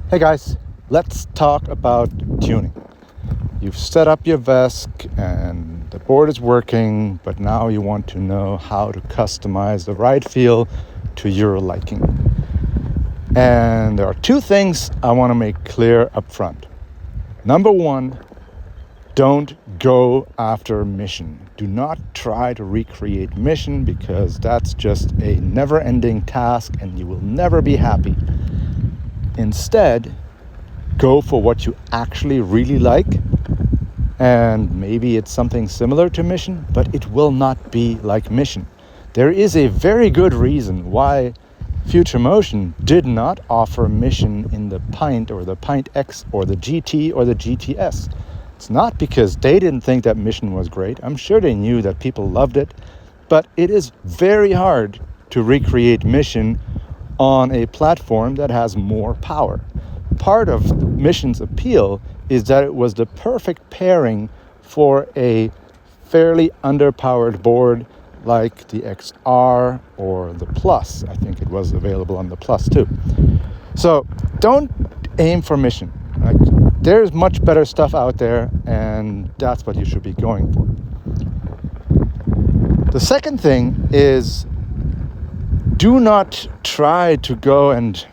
Hey guys, let's talk about tuning. You've set up your VESC and the board is working, but now you want to know how to customize the ride feel to your liking. And there are two things I want to make clear up front. Number one, don't go after mission. Do not try to recreate mission because that's just a never-ending task and you will never be happy. Instead, go for what you actually really like, and maybe it's something similar to mission, but it will not be like mission. There is a very good reason why Future Motion did not offer mission in the Pint or the Pint X or the GT or the GTS. It's not because they didn't think that mission was great. I'm sure they knew that people loved it, but it is very hard to recreate mission on a platform that has more power. Part of mission's appeal is that it was the perfect pairing for a fairly underpowered board like the XR or the Plus. I think it was available on the Plus too. So don't aim for mission. There's much better stuff out there, and that's what you should be going for. The second thing is, do not try to go and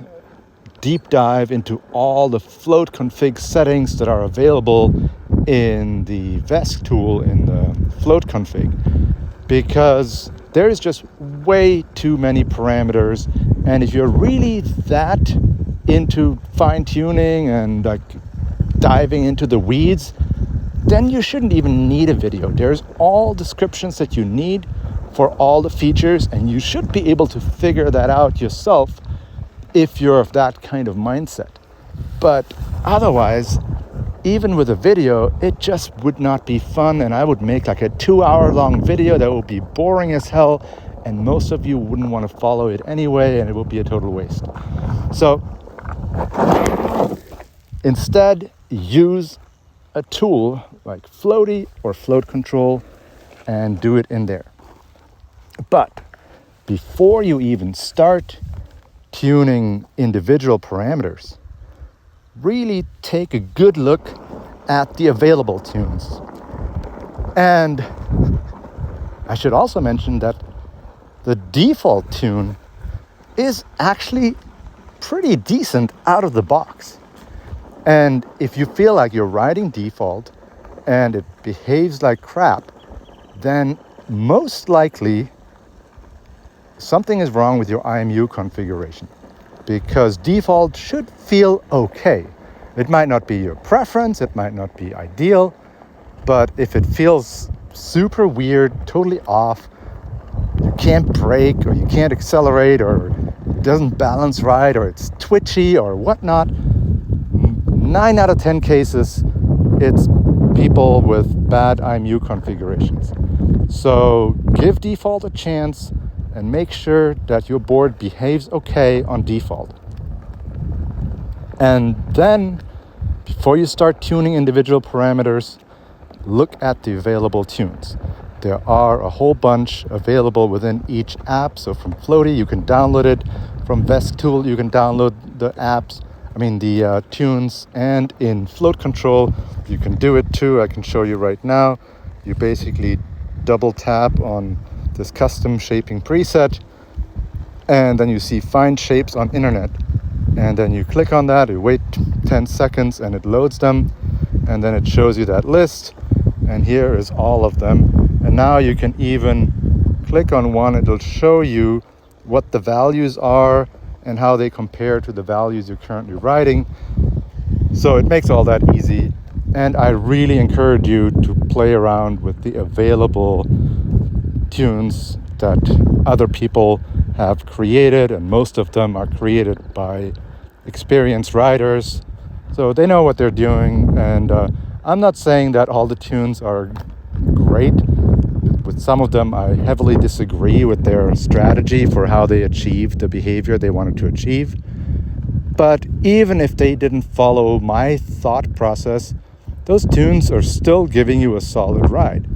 deep dive into all the float config settings that are available in the VESC tool in the float config, because there is just way too many parameters. And if you're really that into fine tuning and diving into the weeds, then you shouldn't even need a video. There's all descriptions that you need for all the features, and you should be able to figure that out yourself if you're of that kind of mindset. But otherwise, even with a video, it just would not be fun, and I would make a 2-hour long video that would be boring as hell, and most of you wouldn't want to follow it anyway, and it would be a total waste. So instead, use a tool like Floaty or Float Control and do it in there. But before you even start tuning individual parameters, really take a good look at the available tunes. And I should also mention that the default tune is actually pretty decent out of the box. And if you feel like you're riding default and it behaves like crap, then most likely something is wrong with your IMU configuration, because default should feel okay. It might not be your preference, it might not be ideal, but if it feels super weird, totally off, you can't brake or you can't accelerate or it doesn't balance right or it's twitchy or whatnot, 9 out of 10 cases, it's people with bad IMU configurations. So give default a chance and make sure that your board behaves okay on default. And then, before you start tuning individual parameters, look at the available tunes. There are a whole bunch available within each app. So from Floaty, you can download it. From VESC Tool, you can download the tunes. And in Float Control, you can do it too. I can show you right now. You basically double tap on this custom shaping preset, and then you see find shapes on internet, and then you click on that, you wait 10 seconds and it loads them, and then it shows you that list, and here is all of them. And now you can even click on one, it'll show you what the values are and how they compare to the values you're currently riding. So it makes all that easy, and I really encourage you to play around with the available tunes that other people have created, and most of them are created by experienced riders, so they know what they're doing. And I'm not saying that all the tunes are great. With some of them, I heavily disagree with their strategy for how they achieved the behavior they wanted to achieve. But even if they didn't follow my thought process, those tunes are still giving you a solid ride.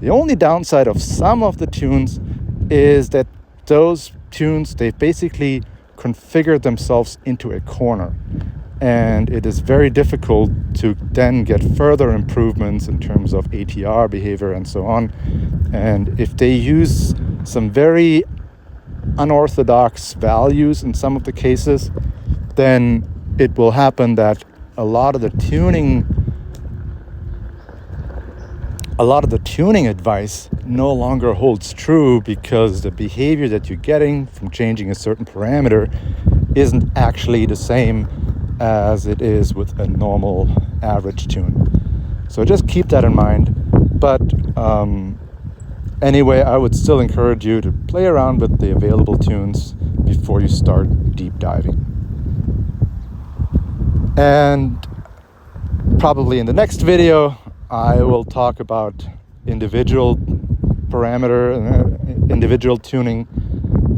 The only downside of some of the tunes is that those tunes, they've basically configured themselves into a corner. and it is very difficult to then get further improvements in terms of ATR behavior and so on. And if they use some very unorthodox values in some of the cases, then it will happen that a lot of the tuning advice no longer holds true, because the behavior that you're getting from changing a certain parameter isn't actually the same as it is with a normal average tune. So just keep that in mind. But anyway, I would still encourage you to play around with the available tunes before you start deep diving. And probably in the next video, I will talk about individual parameter, individual tuning,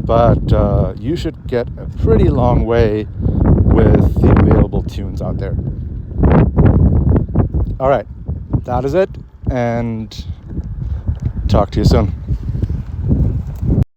but you should get a pretty long way with the available tunes out there. All right, that is it, and talk to you soon.